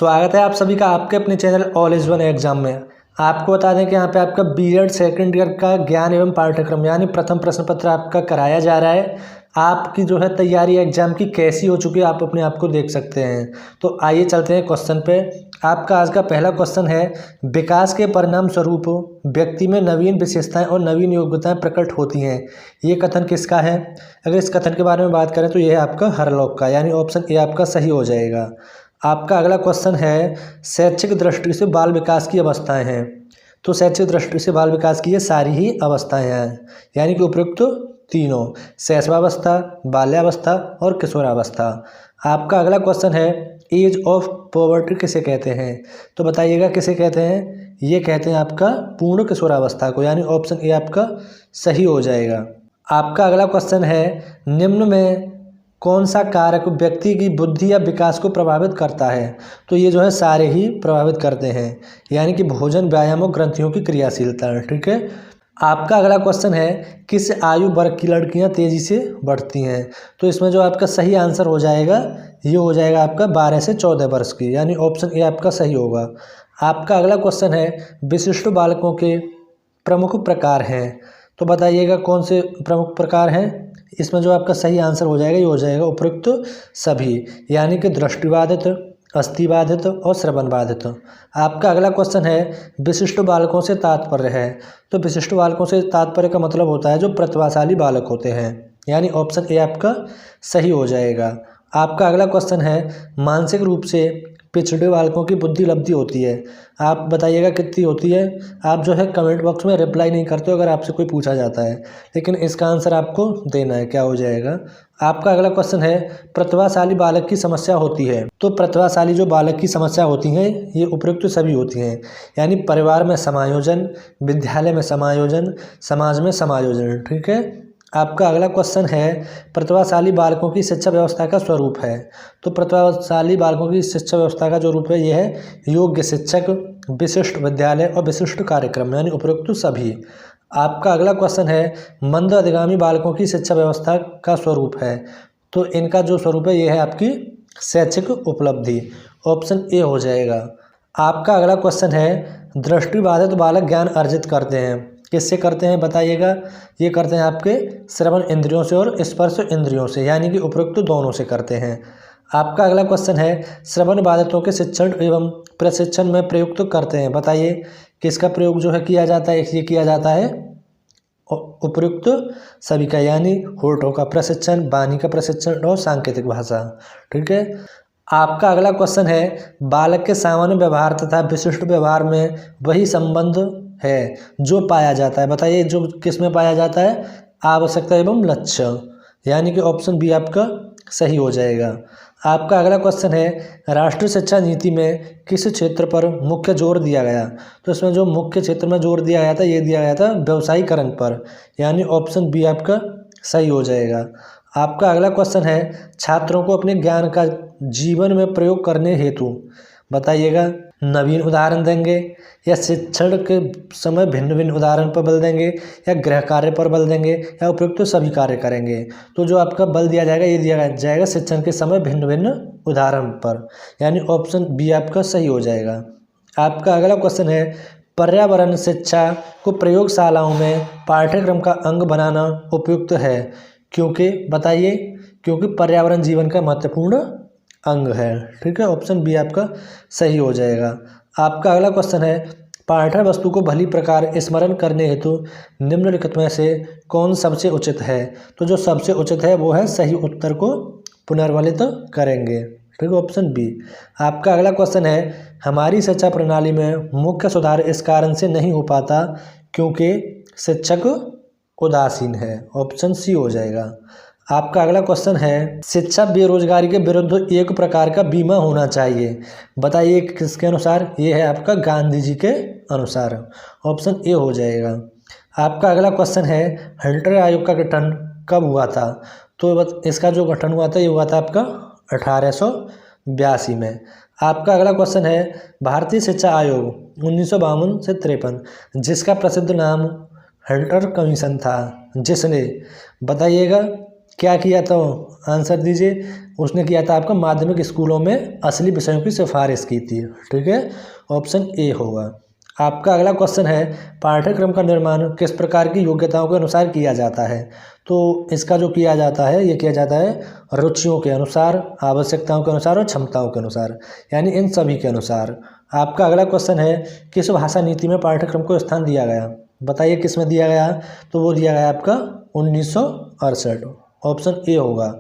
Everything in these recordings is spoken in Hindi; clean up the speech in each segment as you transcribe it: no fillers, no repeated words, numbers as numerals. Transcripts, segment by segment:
स्वागत है आप सभी का आपके अपने channel all is one exam में। आपको बता दें कि यहाँ पे आपका बीएड सेकंड ईयर का ज्ञान एवं पाठ्यक्रम यानी प्रथम प्रश्न पत्र आपका कराया जा रहा है। आपकी जो है तैयारी एग्जाम की कैसी हो चुकी है आप अपने आप को देख सकते हैं। तो आइए चलते हैं क्वेश्चन पे। आपका आज का पहला क्वेश्चन है, विकास के परिणाम स्वरूप व्यक्ति में नवीन विशेषताएं और नवीन योग्यताएं प्रकट होती हैं। ये कथन किसका है? अगर इस कथन के बारे में बात करें तो यह है आपका हरलॉक का, यानी ऑप्शन ए आपका सही हो जाएगा। आपका अगला क्वेश्चन है, शैक्षिक दृष्टि से बाल विकास की अवस्थाएं हैं। तो शैक्षिक दृष्टि से बाल विकास की ये सारी ही अवस्थाएं हैं, यानी कि उपयुक्त तीनों, शैशवावस्था, बाल्यावस्था और किशोरावस्था। आपका अगला क्वेश्चन है, एज ऑफ पॉवर्टी किसे कहते हैं? तो बताइएगा किसे कहते हैं? ये कहते हैं आपका पूर्ण किशोरावस्था को, यानी ऑप्शन ए आपका सही हो जाएगा। आपका अगला क्वेश्चन है, निम्न में कौन सा कारक व्यक्ति की बुद्धि या विकास को प्रभावित करता है? तो ये जो है सारे ही प्रभावित करते हैं, यानी कि भोजन, व्यायाम और ग्रंथियों की क्रियाशीलता। ठीक है। आपका अगला क्वेश्चन है, किस आयु वर्ग की लड़कियां तेजी से बढ़ती हैं? तो इसमें जो आपका सही आंसर हो जाएगा ये हो जाएगा आपका 12 से 14 वर्ष की, यानी ऑप्शन ए आपका सही होगा। आपका अगला क्वेश्चन है, विशिष्ट बालकों के प्रमुख प्रकार हैं। तो बताइएगा कौन से प्रमुख प्रकार हैं? इसमें जो आपका सही आंसर हो जाएगा ये हो जाएगा उपयुक्त सभी, यानी कि दृष्टिबाधित, अस्थिबाधित और श्रवण बाधित। आपका अगला क्वेश्चन है, विशिष्ट बालकों से तात्पर्य है। तो विशिष्ट बालकों से तात्पर्य का मतलब होता है जो प्रतिभाशाली बालक होते हैं, यानी ऑप्शन ए आपका सही हो जाएगा। आपका अगला क्वेश्चन है, मानसिक रूप से पिछड़े बालकों की बुद्धि लब्धि होती है। आप बताइएगा कितनी होती है? आप जो है कमेंट बॉक्स में रिप्लाई नहीं करते हो अगर आपसे कोई पूछा जाता है, लेकिन इसका आंसर आपको देना है, क्या हो जाएगा। आपका अगला क्वेश्चन है, प्रतिभाशाली बालक की समस्या होती है। तो प्रतिभाशाली जो बालक की समस्या होती हैं ये उपयुक्त सभी होती हैं, यानी परिवार में समायोजन, विद्यालय में समायोजन, समाज में समायोजन। ठीक है। आपका अगला क्वेश्चन है, प्रतिभाशाली बालकों की शिक्षा व्यवस्था का स्वरूप है। तो प्रतिभाशाली बालकों की शिक्षा व्यवस्था का जो रूप है यह है योग्य शिक्षक, विशिष्ट विद्यालय और विशिष्ट कार्यक्रम, यानी उपयुक्त सभी। आपका अगला क्वेश्चन है, मंद अधिगामी बालकों की शिक्षा व्यवस्था का स्वरूप है। तो इनका जो स्वरूप है यह है आपकी शैक्षिक उपलब्धि, ऑप्शन ए हो जाएगा। आपका अगला क्वेश्चन है, दृष्टिबाधित बालक ज्ञान अर्जित करते हैं। किससे करते हैं बताइएगा? ये करते हैं आपके श्रवण इंद्रियों से और स्पर्श इंद्रियों से, यानी कि उपयुक्त दोनों से करते हैं। आपका अगला क्वेश्चन है, श्रवण बाधितों के शिक्षण एवं प्रशिक्षण में प्रयुक्त करते हैं। बताइए किसका प्रयोग जो है किया जाता है? ये किया जाता है उपयुक्त सभी का, यानी होठों का प्रशिक्षण, वाणी का प्रशिक्षण और सांकेतिक भाषा। ठीक है। आपका अगला क्वेश्चन है, बालक के सामान्य व्यवहार तथा विशिष्ट व्यवहार में वही संबंध है जो पाया जाता है। बताइए जो किस में पाया जाता है? आवश्यकता एवं लक्ष्य, यानी कि ऑप्शन बी आपका सही हो जाएगा। आपका अगला क्वेश्चन है, राष्ट्रीय शिक्षा नीति में किस क्षेत्र पर मुख्य जोर दिया गया? तो इसमें जो मुख्य क्षेत्र में जोर दिया गया था ये दिया गया था व्यवसायीकरण पर, यानी ऑप्शन बी आपका सही हो जाएगा। आपका अगला क्वेश्चन है, छात्रों को अपने ज्ञान का जीवन में प्रयोग करने हेतु बताइएगा नवीन उदाहरण देंगे या शिक्षण के समय भिन्न भिन्न उदाहरण पर बल देंगे या गृह कार्य पर बल देंगे या उपयुक्त सभी कार्य करेंगे। तो जो आपका बल दिया जाएगा ये दिया जाएगा शिक्षण के समय भिन्न भिन्न उदाहरण पर, यानी ऑप्शन बी आपका सही हो जाएगा। आपका अगला क्वेश्चन है, पर्यावरण शिक्षा को प्रयोगशालाओं में पाठ्यक्रम का अंग बनाना उपयुक्त है। क्योंकि बताइए, क्योंकि पर्यावरण जीवन का महत्वपूर्ण अंग है। ठीक है। ऑप्शन बी आपका सही हो जाएगा। आपका अगला क्वेश्चन है, पाठ्य वस्तु को भली प्रकार स्मरण करने हेतु निम्नलिखित में से कौन सबसे उचित है? तो जो सबसे उचित है वो है सही उत्तर को पुनर्वलित करेंगे। ठीक है, ऑप्शन बी। आपका अगला क्वेश्चन है, हमारी शिक्षा प्रणाली में मुख्य सुधार इस कारण से नहीं हो पाता क्योंकि शिक्षक उदासीन है, ऑप्शन सी हो जाएगा। आपका अगला क्वेश्चन है, शिक्षा बेरोजगारी के विरुद्ध एक प्रकार का बीमा होना चाहिए। बताइए किसके अनुसार? ये है आपका गांधी जी के अनुसार, ऑप्शन ए हो जाएगा। आपका अगला क्वेश्चन है, हंटर आयोग का गठन कब हुआ था? तो इसका जो गठन हुआ था ये हुआ था आपका 1882 में। आपका अगला क्वेश्चन है, भारतीय शिक्षा आयोग 1952 से 53 जिसका प्रसिद्ध नाम हंटर कमीशन था, जिसने बताइएगा क्या किया था? आंसर दीजिए। उसने किया था आपका माध्यमिक स्कूलों में असली विषयों की सिफारिश की थी। ठीक है, ऑप्शन ए होगा। आपका अगला क्वेश्चन है, पाठ्यक्रम का निर्माण किस प्रकार की योग्यताओं के अनुसार किया जाता है? तो इसका जो किया जाता है, ये किया जाता है रुचियों के अनुसार, आवश्यकताओं के अनुसार और क्षमताओं के अनुसार, यानी इन सभी के अनुसार। आपका अगला क्वेश्चन है, किस भाषा नीति में पाठ्यक्रम को स्थान दिया गया? बताइए किस में दिया गया? तो वो दिया गया आपका 1968, ऑप्शन ए होगा।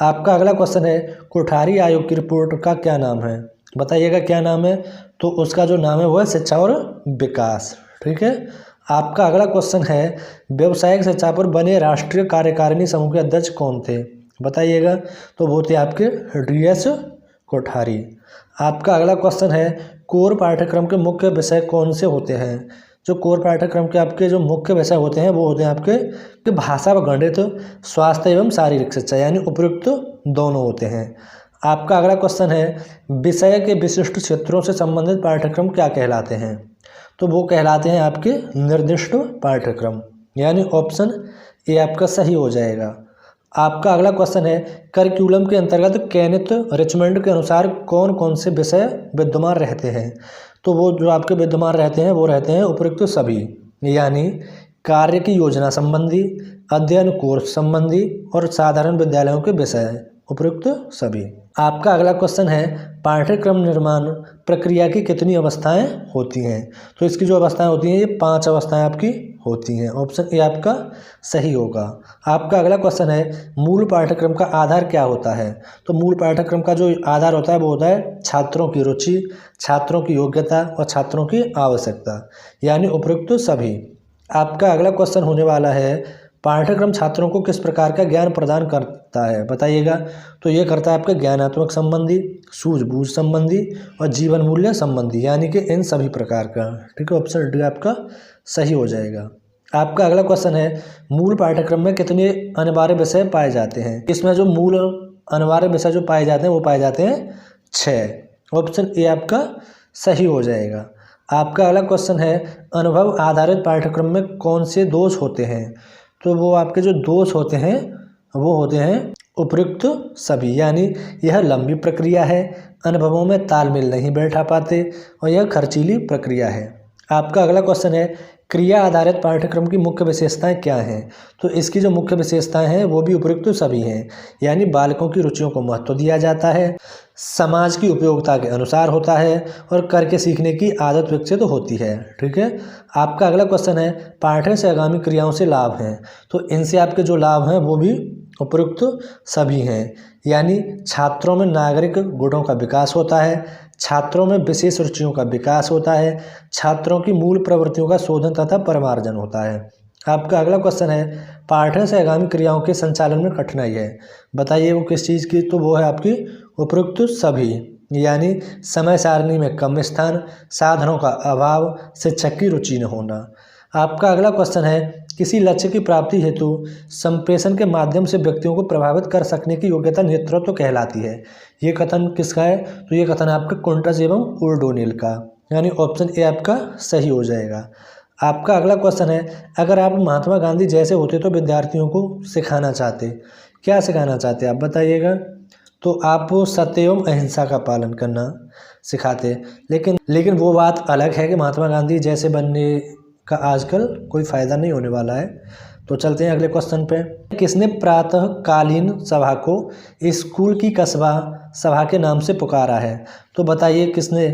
आपका अगला क्वेश्चन है, कोठारी आयोग की रिपोर्ट का क्या नाम है? बताइएगा क्या नाम है? तो उसका जो नाम है वो है शिक्षा और विकास। ठीक है। आपका अगला क्वेश्चन है, व्यावसायिक शिक्षा पर बने राष्ट्रीय कार्यकारिणी समूह के अध्यक्ष कौन थे? बताइएगा। तो वो थे आपके DS कोठारी। आपका अगला क्वेश्चन है, कोर पाठ्यक्रम के मुख्य विषय कौन से होते हैं? जो कोर पाठ्यक्रम के आपके जो मुख्य विषय होते हैं वो होते हैं आपके भाषा व गणित, स्वास्थ्य एवं शारीरिक शिक्षा, यानी उपयुक्त दोनों होते हैं। आपका अगला क्वेश्चन है, विषय के विशिष्ट क्षेत्रों से संबंधित पाठ्यक्रम क्या कहलाते हैं? तो वो कहलाते हैं आपके निर्दिष्ट पाठ्यक्रम, यानी ऑप्शन ए आपका सही हो जाएगा। आपका अगला क्वेश्चन है, करिकुलम के अंतर्गत केनिथ रिचमंड के अनुसार कौन कौन से विषय विद्यमान रहते हैं? तो वो जो आपके विद्यमान रहते हैं वो रहते हैं उपयुक्त सभी, यानी कार्य की योजना संबंधी, अध्ययन कोर्स संबंधी और साधारण विद्यालयों के विषय, उपयुक्त सभी। आपका अगला क्वेश्चन है, पाठ्यक्रम निर्माण प्रक्रिया की कितनी अवस्थाएं होती हैं? तो इसकी जो अवस्थाएं होती हैं ये 5 अवस्थाएं आपकी होती हैं, ऑप्शन ए आपका सही होगा। आपका अगला क्वेश्चन है, मूल पाठ्यक्रम का आधार क्या होता है? तो मूल पाठ्यक्रम का जो आधार होता है वो होता है छात्रों की रुचि, छात्रों की योग्यता और छात्रों की आवश्यकता, यानी उपयुक्त सभी। आपका अगला क्वेश्चन होने वाला है, पाठ्यक्रम छात्रों को किस प्रकार का ज्ञान प्रदान करता है? बताइएगा। तो ये करता है आपका ज्ञानात्मक संबंधी, सूझबूझ संबंधी और जीवन मूल्य संबंधी, यानी कि इन सभी प्रकार का। ठीक है, ऑप्शन डी आपका सही हो जाएगा। आपका अगला क्वेश्चन है, मूल पाठ्यक्रम में कितने अनिवार्य विषय पाए जाते हैं? इसमें जो मूल अनिवार्य विषय जो पाए जाते हैं वो पाए जाते हैं 6, ऑप्शन ए आपका सही हो जाएगा। आपका अगला क्वेश्चन है, अनुभव आधारित पाठ्यक्रम में कौन से दोष होते हैं? तो वो आपके जो दोष होते हैं वो होते हैं उपयुक्त सभी, यानी यह लंबी प्रक्रिया है, अनुभवों में तालमेल नहीं बैठा पाते और यह खर्चीली प्रक्रिया है। आपका अगला क्वेश्चन है, क्रिया आधारित पाठ्यक्रम की मुख्य विशेषताएं क्या हैं? तो इसकी जो मुख्य विशेषताएं हैं वो भी उपयुक्त सभी हैं, यानी बालकों की रुचियों को महत्व दिया जाता है, समाज की उपयोगिता के अनुसार होता है और करके सीखने की आदत विकसित होती है। ठीक है। आपका अगला क्वेश्चन है, पाठ्य से आगामी क्रियाओं से लाभ हैं? तो इनसे आपके जो लाभ हैं वो भी उपयुक्त सभी हैं, यानी छात्रों में नागरिक गुणों का विकास होता है, छात्रों में विशेष रुचियों का विकास होता है, छात्रों की मूल प्रवृत्तियों का शोधन तथा परिमार्जन होता है। आपका अगला क्वेश्चन है, पाठ्य से आगामी क्रियाओं के संचालन में कठिनाई है? बताइए वो किस चीज़ की? तो वो है आपकी उपयुक्त सभी, यानी समय सारणी में कम स्थान, साधनों का अभाव, शिक्षक की रुचि न होना। आपका अगला क्वेश्चन है, किसी लक्ष्य की प्राप्ति हेतु संप्रेषण के माध्यम से व्यक्तियों को प्रभावित कर सकने की योग्यता नेतृत्व कहलाती है। ये कथन किसका है? तो ये कथन आपका कुंटज एवं ओल्डोनिल का, यानी ऑप्शन ए आपका सही हो जाएगा। आपका अगला क्वेश्चन है, अगर आप महात्मा गांधी जैसे होते तो विद्यार्थियों को सिखाना चाहते, क्या सिखाना चाहते आप? बताइएगा। तो आप सत्य एवं अहिंसा का पालन करना सिखाते, लेकिन वो बात अलग है कि महात्मा गांधी जैसे बनने का आजकल कोई फ़ायदा नहीं होने वाला है। तो चलते हैं अगले क्वेश्चन पे। किसने प्रातःकालीन सभा को स्कूल की कस्बा सभा के नाम से पुकारा है? तो बताइए किसने?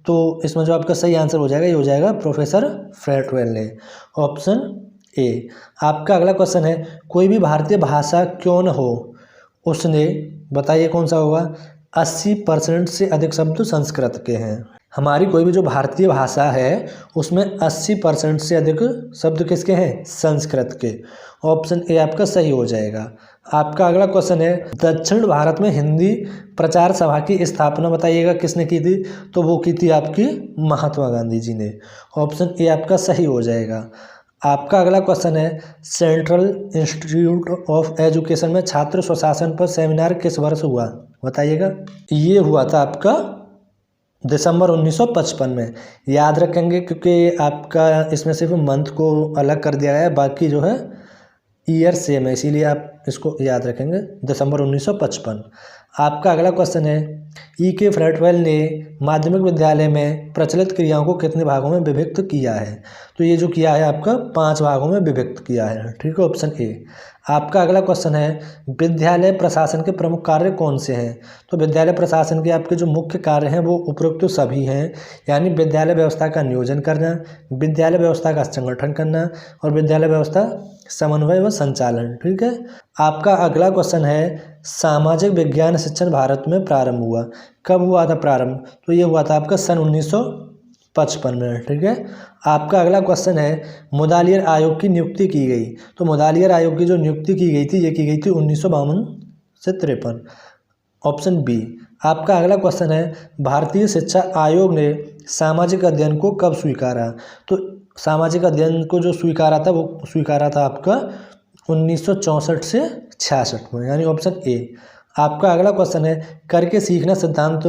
तो इसमें जो आपका सही आंसर हो जाएगा ये हो जाएगा प्रोफेसर फ्रेटवेल ने, ऑप्शन ए। आपका अगला क्वेश्चन है, कोई भी भारतीय भाषा क्यों न हो उसने, बताइए कौन सा होगा? 80% से अधिक शब्द संस्कृत के हैं। हमारी कोई भी जो भारतीय भाषा है उसमें 80% से अधिक शब्द किसके हैं? संस्कृत के, ऑप्शन ए आपका सही हो जाएगा। आपका अगला क्वेश्चन है, दक्षिण भारत में हिंदी प्रचार सभा की स्थापना बताइएगा किसने की थी? तो वो की थी आपकी महात्मा गांधी जी ने, ऑप्शन ए आपका सही हो जाएगा। आपका अगला क्वेश्चन है, सेंट्रल इंस्टीट्यूट ऑफ एजुकेशन में छात्र स्वशासन पर सेमिनार किस वर्ष हुआ? बताइएगा। ये हुआ था आपका दिसंबर 1955 में। याद रखेंगे क्योंकि आपका इसमें सिर्फ मंथ को अलग कर दिया गया है, बाकी जो है ईयर सेम है, इसीलिए आप इसको याद रखेंगे, दिसंबर 1955। आपका अगला क्वेश्चन है, ई के फ्रेटवेल ने माध्यमिक विद्यालय में प्रचलित क्रियाओं को कितने भागों में विभक्त किया है? तो ये जो किया है आपका 5 भागों में विभक्त किया है, ठीक है, ऑप्शन ए। आपका अगला क्वेश्चन है, विद्यालय प्रशासन के प्रमुख कार्य कौन से हैं? तो विद्यालय प्रशासन के आपके जो मुख्य कार्य हैं वो उपरोक्त तो सभी हैं, यानी विद्यालय व्यवस्था का नियोजन करना, विद्यालय व्यवस्था का संगठन करना और विद्यालय व्यवस्था समन्वय व संचालन, ठीक है। आपका अगला क्वेश्चन है, सामाजिक विज्ञान शिक्षण भारत में प्रारंभ हुआ, कब हुआ था प्रारंभ? तो ये हुआ था आपका सन 1955 में, ठीक है। आपका अगला क्वेश्चन है, मुदालियर आयोग की नियुक्ति की गई, तो मुदालियर आयोग की जो नियुक्ति की गई थी ये की गई थी 1952 से 53, ऑप्शन बी। आपका अगला क्वेश्चन है, भारतीय शिक्षा आयोग ने सामाजिक अध्ययन को कब स्वीकारा? तो सामाजिक अध्ययन को जो स्वीकारा था वो स्वीकारा था आपका 1964 से 66 में, यानी ऑप्शन ए। आपका अगला क्वेश्चन है, करके सीखना सिद्धांत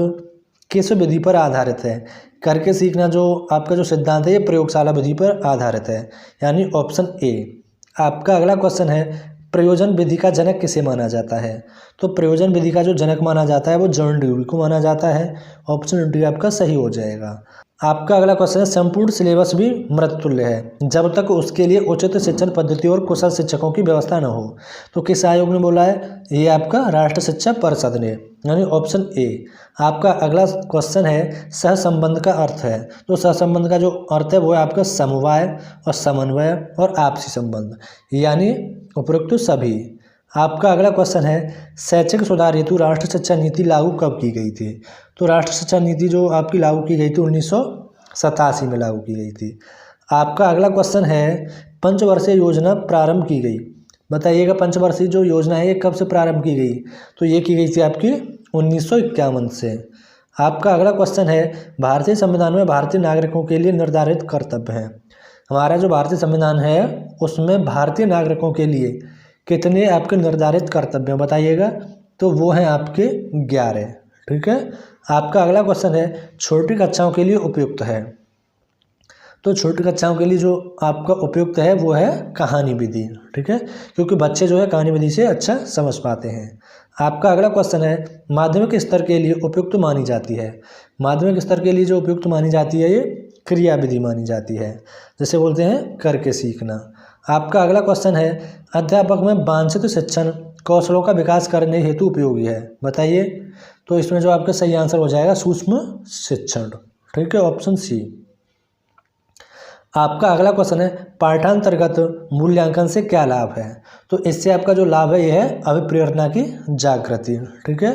किस विधि पर आधारित है? करके सीखना जो आपका जो सिद्धांत है ये प्रयोगशाला विधि पर आधारित है, यानी ऑप्शन ए। आपका अगला क्वेश्चन है, प्रयोजन विधि का जनक किसे माना जाता है? तो प्रयोजन विधि का जो जनक माना जाता है वो जॉन ड्यूई को माना जाता है, ऑप्शन डी आपका सही हो जाएगा। आपका अगला क्वेश्चन है, संपूर्ण सिलेबस भी मृततुल्य है जब तक उसके लिए उचित शिक्षण पद्धति और कुशल शिक्षकों की व्यवस्था न हो। तो किस आयोग ने बोला है? ये आपका राष्ट्रीय शिक्षा परिषद ने, यानी ऑप्शन ए। आपका अगला क्वेश्चन है, सहसंबंध का अर्थ है। तो सहसंबंध का जो अर्थ है वो है आपका समवाय और समन्वय और आपसी संबंध, यानी उपरोक्त सभी। आपका अगला क्वेश्चन है, शैक्षिक सुधार हेतु राष्ट्रीय शिक्षा नीति लागू कब की गई थी? तो राष्ट्रीय शिक्षा नीति जो आपकी लागू की गई थी 1987 में लागू की गई थी। आपका अगला क्वेश्चन है, पंचवर्षीय योजना प्रारंभ की गई, बताइएगा पंचवर्षीय जो योजना है ये कब से प्रारंभ की गई? तो ये की गई थी आपकी 1951 से। आपका अगला क्वेश्चन है, भारतीय संविधान में भारतीय नागरिकों के लिए निर्धारित कर्तव्य हैं। हमारा जो भारतीय संविधान है उसमें भारतीय नागरिकों के लिए कितने आपके निर्धारित कर्तव्य बताइएगा? तो वो हैं आपके 11, ठीक है। आपका अगला क्वेश्चन है, छोटी कक्षाओं के लिए उपयुक्त है। तो छोटी कक्षाओं के लिए जो आपका उपयुक्त है वो है कहानी विधि, ठीक है, क्योंकि बच्चे जो है कहानी विधि से अच्छा समझ पाते हैं। आपका अगला क्वेश्चन है, माध्यमिक स्तर के लिए उपयुक्त मानी जाती है। माध्यमिक स्तर के लिए जो उपयुक्त मानी जाती है ये क्रिया विधि मानी जाती है, जैसे बोलते हैं करके सीखना। आपका अगला क्वेश्चन है, अध्यापक में वांछित शिक्षण कौशलों का विकास करने हेतु उपयोगी है, बताइए? तो इसमें जो आपका सही आंसर हो जाएगा सूक्ष्म शिक्षण, ठीक है, ऑप्शन सी। आपका अगला क्वेश्चन है, पाठांतर्गत मूल्यांकन से क्या लाभ है? तो इससे आपका जो लाभ है यह है अभिप्रेरणा की जागृति, ठीक है।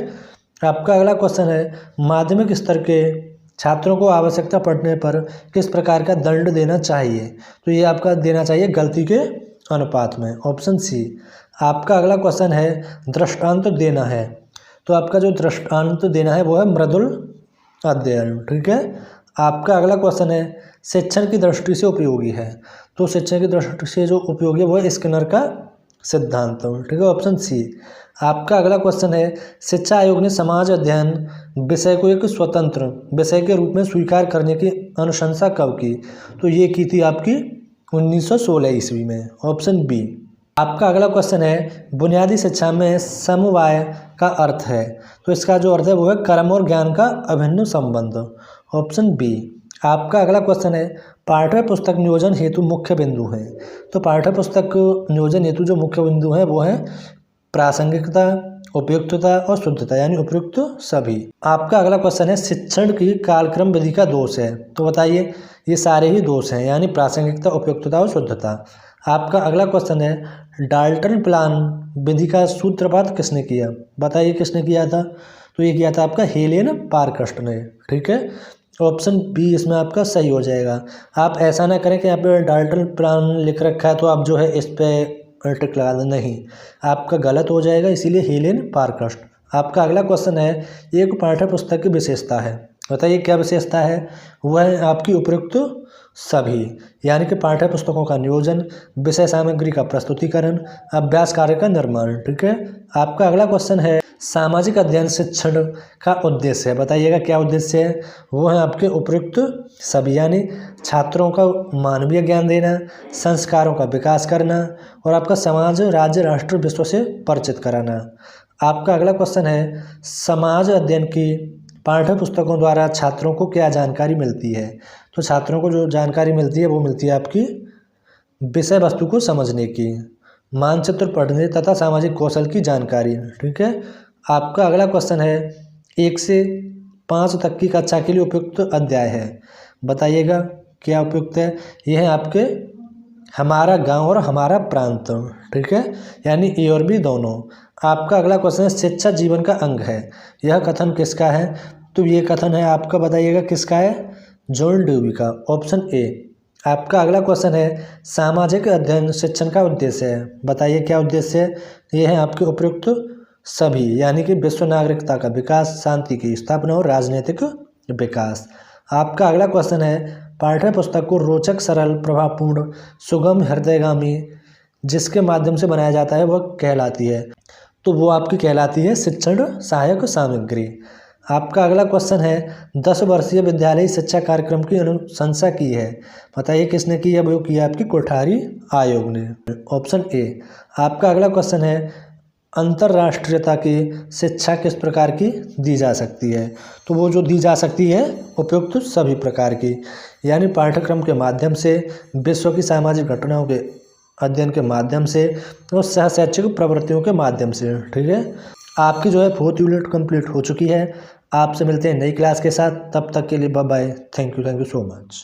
आपका अगला क्वेश्चन है, माध्यमिक स्तर के छात्रों को आवश्यकता पड़ने पर किस प्रकार का दंड देना चाहिए? तो ये आपका देना चाहिए गलती के अनुपात में, ऑप्शन सी। आपका अगला क्वेश्चन है, दृष्टांत देना है। तो आपका जो दृष्टांत देना है वो है मृदुल अध्ययन, ठीक है। आपका अगला क्वेश्चन है, शिक्षण की दृष्टि से उपयोगी है। तो शिक्षण की दृष्टि से जो उपयोगी है वो है स्किनर का सिद्धांत, ठीक है, ऑप्शन सी। आपका अगला क्वेश्चन है, शिक्षा आयोग ने समाज अध्ययन विषय को एक स्वतंत्र विषय के रूप में स्वीकार करने की अनुशंसा कब की? तो ये की थी आपकी 1916 ईस्वी में, ऑप्शन बी। आपका अगला क्वेश्चन है, बुनियादी शिक्षा में समवाय का अर्थ है। तो इसका जो अर्थ है वो है कर्म और ज्ञान का अभिन्न संबंध, ऑप्शन बी। आपका अगला क्वेश्चन है, पाठ्य पुस्तक नियोजन हेतु मुख्य बिंदु हैं। तो पाठ्य पुस्तक नियोजन हेतु जो मुख्य बिंदु हैं वो हैं प्रासंगिकता, उपयुक्तता और शुद्धता, यानी उपयुक्त सभी। आपका अगला क्वेश्चन है, शिक्षण की कालक्रम विधि का दोष है। तो बताइए, ये सारे ही दोष हैं, यानी प्रासंगिकता, उपयुक्तता और शुद्धता। आपका अगला क्वेश्चन है, डाल्टन प्लान विधि का सूत्रपात किसने किया? बताइए किसने किया था? तो ये किया था आपका हेलेन पारकस्ट ने, ठीक है, ऑप्शन बी इसमें आपका सही हो जाएगा। आप ऐसा ना करें कि यहाँ पे डाल्टन प्लान लिख रखा है तो आप जो है इस पर टिक लगा दें, नहीं, आपका गलत हो जाएगा, इसीलिए हेलेन पारकस्ट। आपका अगला क्वेश्चन है, एक पाठ्य पुस्तक की विशेषता है। बताइए क्या विशेषता है? वह है आपकी उपयुक्त सभी, यानी कि पाठ्य पुस्तकों का नियोजन, विषय सामग्री का प्रस्तुतिकरण, अभ्यास कार्य का निर्माण। ठीक है। आपका अगला क्वेश्चन है सामाजिक अध्ययन शिक्षण का उद्देश्य है। बताइएगा क्या उद्देश्य है। वो है आपके उपयुक्त सभी, यानी छात्रों का मानवीय ज्ञान देना, संस्कारों का विकास करना और आपका समाज, राज्य, राष्ट्र, विश्व से परिचित कराना। आपका अगला क्वेश्चन है समाज अध्ययन की पाठ्य पुस्तकों द्वारा छात्रों को क्या जानकारी मिलती है। तो छात्रों को जो जानकारी मिलती है वो मिलती है आपकी विषय वस्तु को समझने की, मानचित्र पढ़ने तथा सामाजिक कौशल की जानकारी। ठीक है। आपका अगला क्वेश्चन है 1 से 5 तक की कक्षा के लिए उपयुक्त अध्याय है। बताइएगा क्या उपयुक्त है। यह है आपके हमारा गांव और हमारा प्रांत। ठीक है, यानी ए और बी दोनों। आपका अगला क्वेश्चन है शिक्षा जीवन का अंग है। यह कथन किसका है। तो ये कथन है आपका, बताइएगा किसका है, जॉन डेवी का, ऑप्शन ए। आपका अगला क्वेश्चन है सामाजिक अध्ययन शिक्षण का उद्देश्य है। बताइए क्या उद्देश्य है। ये है आपके उपयुक्त सभी, यानी कि विश्व नागरिकता का विकास, शांति की स्थापना और राजनीतिक विकास। आपका अगला क्वेश्चन है पाठ्य पुस्तक को रोचक, सरल, प्रभावपूर्ण, सुगम, हृदयगामी जिसके माध्यम से बनाया जाता है वह कहलाती है। तो वो आपकी कहलाती है शिक्षण सहायक सामग्री। आपका अगला क्वेश्चन है 10 वर्षीय विद्यालयी शिक्षा कार्यक्रम की अनुशंसा की है। बताइए किसने की है। वो की है आपकी कोठारी आयोग ने, ऑप्शन ए। आपका अगला क्वेश्चन है अंतर्राष्ट्रीयता की शिक्षा किस प्रकार की दी जा सकती है। तो वो जो दी जा सकती है उपयुक्त सभी प्रकार की, यानी पाठ्यक्रम के माध्यम से, विश्व की सामाजिक घटनाओं के अध्ययन के माध्यम से और सह शैक्षिक प्रवृत्तियों के माध्यम से। ठीक है। आपकी जो है 4th यूनिट कंप्लीट हो चुकी है। आपसे मिलते हैं नई क्लास के साथ, तब तक के लिए bye bye. Thank you so much.